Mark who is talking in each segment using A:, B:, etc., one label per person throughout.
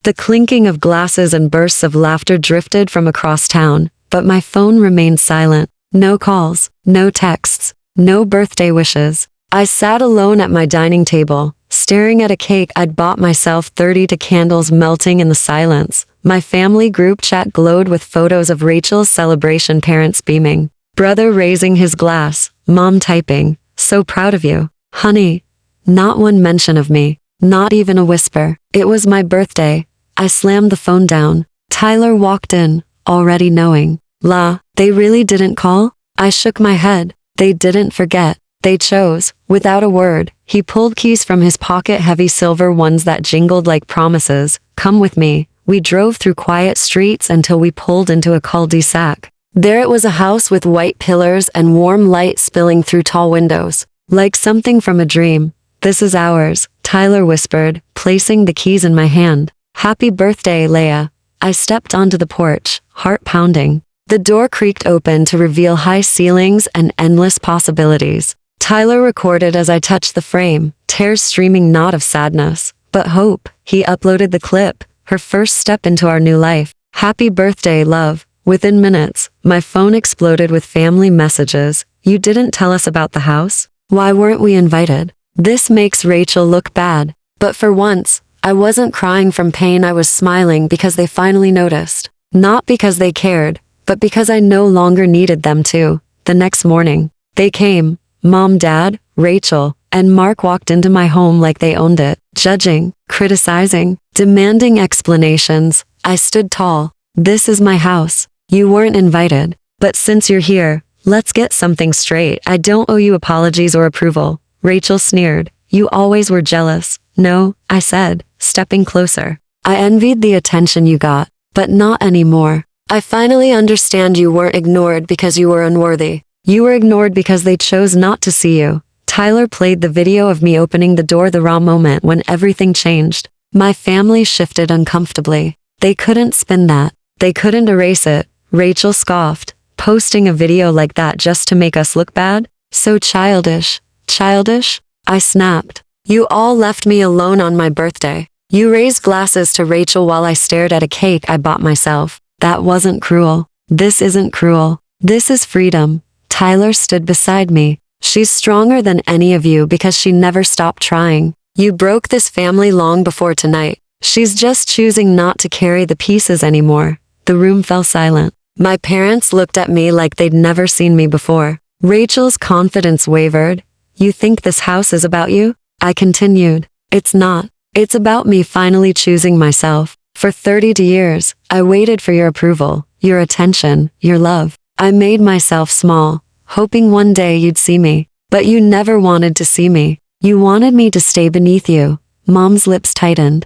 A: The clinking of glasses and bursts of laughter drifted from across town, but my phone remained silent. No calls, no texts, no birthday wishes. I sat alone at my dining table, staring at a cake I'd bought myself, 32 candles melting in the silence. My family group chat glowed with photos of Rachel's celebration, parents beaming, brother raising his glass, mom typing, "So proud of you, honey." Not one mention of me, not even a whisper. It was my birthday. I slammed the phone down. Tyler walked in, already knowing. They really didn't call? I shook my head. They didn't forget. They chose. Without a word, he pulled keys from his pocket, heavy silver ones that jingled like promises. "Come with me." We drove through quiet streets until we pulled into a cul-de-sac. There it was, a house with white pillars and warm light spilling through tall windows. Like something from a dream. "This is ours," Tyler whispered, placing the keys in my hand. "Happy birthday, Leia." I stepped onto the porch, heart pounding. The door creaked open to reveal high ceilings and endless possibilities. Tyler recorded as I touched the frame, tears streaming, not of sadness, but hope. He uploaded the clip, her first step into our new life. "Happy birthday, love." Within minutes, my phone exploded with family messages. "You didn't tell us about the house? Why weren't we invited?" This makes Rachel look bad. But for once, I wasn't crying from pain. I was smiling because they finally noticed. Not because they cared, but because I no longer needed them to. The next morning, they came. Mom, Dad, Rachel, and Mark walked into my home like they owned it, judging, criticizing, demanding explanations. I stood tall. "This is my house. You weren't invited. But since you're here, let's get something straight. I don't owe you apologies or approval." Rachel sneered. "You always were jealous." "No," I said, stepping closer. "I envied the attention you got, but not anymore. I finally understand you weren't ignored because you were unworthy. You were ignored because they chose not to see you." Tyler played the video of me opening the door, the raw moment when everything changed. My family shifted uncomfortably. They couldn't spin that. They couldn't erase it. Rachel scoffed. "Posting a video like that just to make us look bad? So childish." "Childish?" I snapped. "You all left me alone on my birthday. You raised glasses to Rachel while I stared at a cake I bought myself. That wasn't cruel. This isn't cruel. This is freedom." Tyler stood beside me. "She's stronger than any of you because she never stopped trying. You broke this family long before tonight. She's just choosing not to carry the pieces anymore." The room fell silent. My parents looked at me like they'd never seen me before. Rachel's confidence wavered. "You think this house is about you?" I continued. "It's not. It's about me finally choosing myself. For 32 years, I waited for your approval, your attention, your love. I made myself small, hoping one day you'd see me. But you never wanted to see me. You wanted me to stay beneath you." Mom's lips tightened.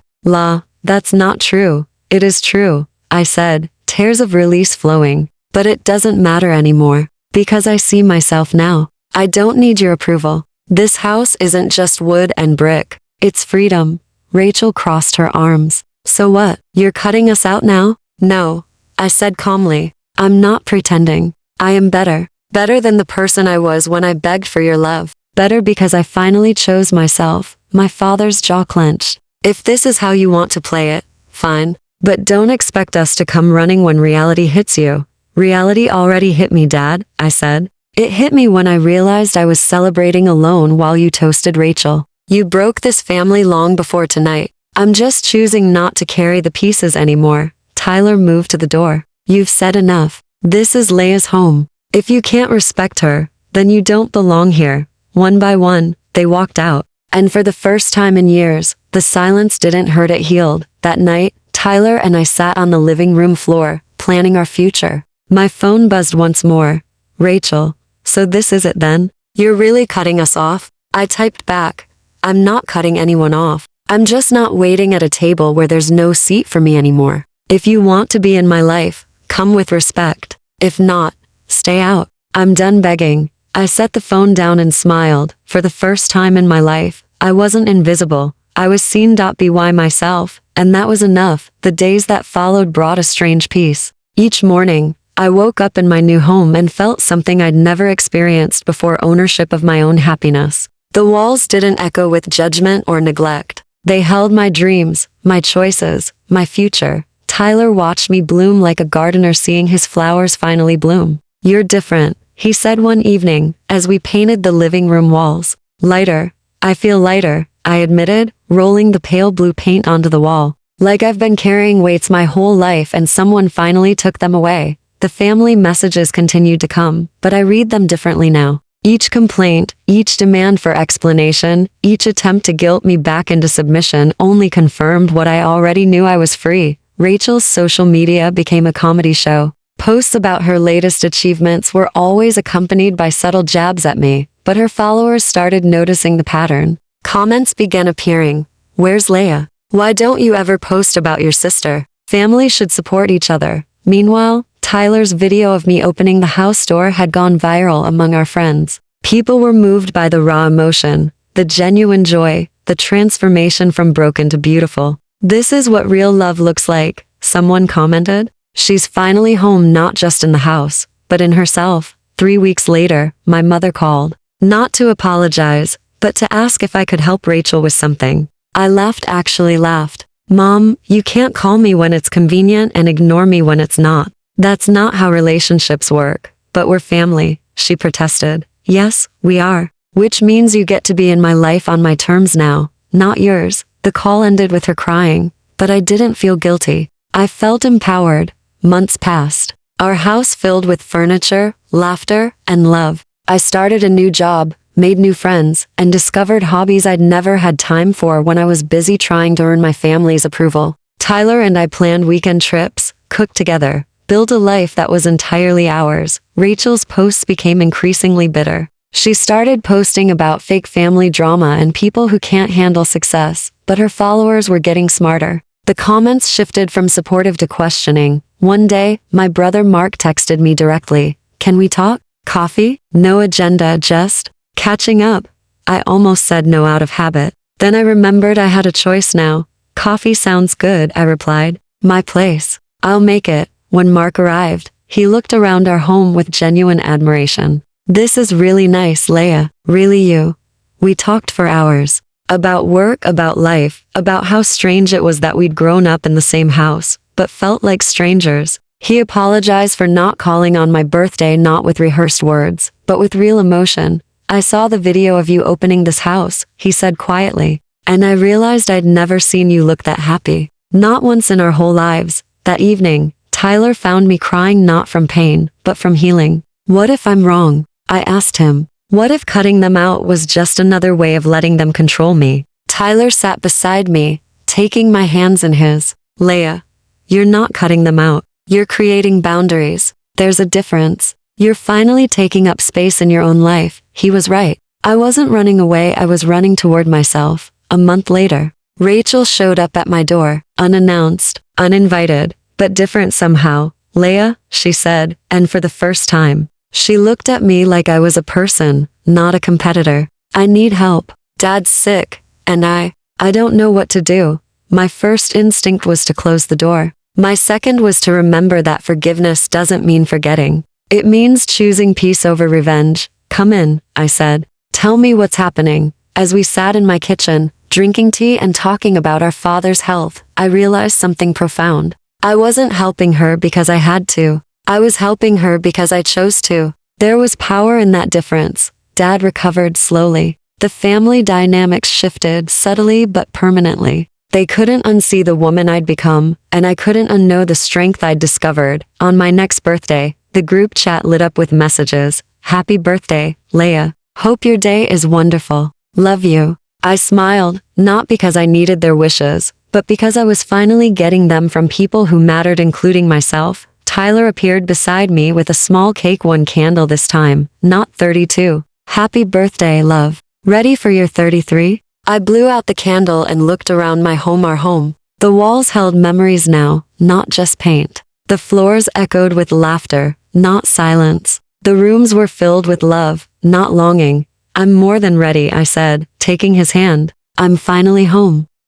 A: That's not true." "It is true," I said, tears of release flowing. "But it doesn't matter anymore, because I see myself now. I don't need your approval. This house isn't just wood and brick. It's freedom." Rachel crossed her arms. "So what? You're cutting us out now?" "No," I said calmly. "I'm not pretending. I am better. Better than the person I was when I begged for your love. Better because I finally chose myself." My father's jaw clenched. "If this is how you want to play it, fine. But don't expect us to come running when reality hits you." "Reality already hit me, Dad," I said. "It hit me when I realized I was celebrating alone while you toasted Rachel. You broke this family long before tonight. I'm just choosing not to carry the pieces anymore." Tyler moved to the door. "You've said enough. This is Leia's home. If you can't respect her, then you don't belong here." One by one, they walked out. And for the first time in years, the silence didn't hurt, it healed. That night, Tyler and I sat on the living room floor, planning our future. My phone buzzed once more. "Rachel, so this is it then? You're really cutting us off?" I typed back. "I'm not cutting anyone off. I'm just not waiting at a table where there's no seat for me anymore. If you want to be in my life, come with respect. If not, stay out. I'm done begging." I set the phone down and smiled. For the first time in my life, I wasn't invisible. I was seen. By myself, and that was enough. The days that followed brought a strange peace. Each morning, I woke up in my new home and felt something I'd never experienced before: ownership of my own happiness. The walls didn't echo with judgment or neglect. They held my dreams, my choices, my future. Tyler watched me bloom like a gardener seeing his flowers finally bloom. "You're different," he said one evening, as we painted the living room walls. "Lighter. I feel lighter," I admitted, rolling the pale blue paint onto the wall. "Like I've been carrying weights my whole life and someone finally took them away." The family messages continued to come, but I read them differently now. Each complaint, each demand for explanation, each attempt to guilt me back into submission only confirmed what I already knew: I was free. Rachel's social media became a comedy show. Posts about her latest achievements were always accompanied by subtle jabs at me, but her followers started noticing the pattern. Comments began appearing. "Where's Leia? Why don't you ever post about your sister? Families should support each other." Meanwhile, Tyler's video of me opening the house door had gone viral among our friends. People were moved by the raw emotion, the genuine joy, the transformation from broken to beautiful. "This is what real love looks like," someone commented. "She's finally home, not just in the house, but in herself." 3 weeks later, my mother called. Not to apologize, but to ask if I could help Rachel with something. I actually laughed. "Mom, you can't call me when it's convenient and ignore me when it's not. That's not how relationships work." "But we're family," she protested. "Yes, we are. Which means you get to be in my life on my terms now, not yours." The call ended with her crying, but I didn't feel guilty. I felt empowered. Months passed. Our house filled with furniture, laughter, and love. I started a new job, made new friends, and discovered hobbies I'd never had time for when I was busy trying to earn my family's approval. Tyler and I planned weekend trips, cooked together, built a life that was entirely ours. Rachel's posts became increasingly bitter. She started posting about fake family drama and people who can't handle success, but her followers were getting smarter. The comments shifted from supportive to questioning. One day, my brother Mark texted me directly. "Can we talk? Coffee? No agenda, just catching up." I almost said no out of habit. Then I remembered I had a choice now. "Coffee sounds good," I replied. "My place. I'll make it." When Mark arrived, he looked around our home with genuine admiration. "This is really nice, Leia. Really you." We talked for hours. About work, about life, about how strange it was that we'd grown up in the same house, but felt like strangers. He apologized for not calling on my birthday, not with rehearsed words, but with real emotion. "I saw the video of you opening this house," he said quietly, "and I realized I'd never seen you look that happy. Not once in our whole lives." That evening, Tyler found me crying, not from pain, but from healing. "What if I'm wrong?" I asked him. "What if cutting them out was just another way of letting them control me?" Tyler sat beside me, taking my hands in his. "Leia, you're not cutting them out. You're creating boundaries. There's a difference. You're finally taking up space in your own life." He was right. I wasn't running away, I was running toward myself. A month later, Rachel showed up at my door, unannounced, uninvited, but different somehow. "Leia," she said, and for the first time, she looked at me like I was a person, not a competitor. "I need help. Dad's sick, and I don't know what to do." My first instinct was to close the door. My second was to remember that forgiveness doesn't mean forgetting. It means choosing peace over revenge. "Come in," I said. "Tell me what's happening." As we sat in my kitchen, drinking tea and talking about our father's health, I realized something profound. I wasn't helping her because I had to. I was helping her because I chose to. There was power in that difference. Dad recovered slowly. The family dynamics shifted subtly but permanently. They couldn't unsee the woman I'd become, and I couldn't unknow the strength I'd discovered. On my next birthday, the group chat lit up with messages. "Happy birthday, Leia. Hope your day is wonderful. Love you." I smiled, not because I needed their wishes, but because I was finally getting them from people who mattered, including myself. Tyler appeared beside me with a small cake, one candle this time, not 32. "Happy birthday, love. Ready for your 33? I blew out the candle and looked around my home, our home. The walls held memories now, not just paint. The floors echoed with laughter, not silence. The rooms were filled with love, not longing. "I'm more than ready," I said, taking his hand. "I'm finally home."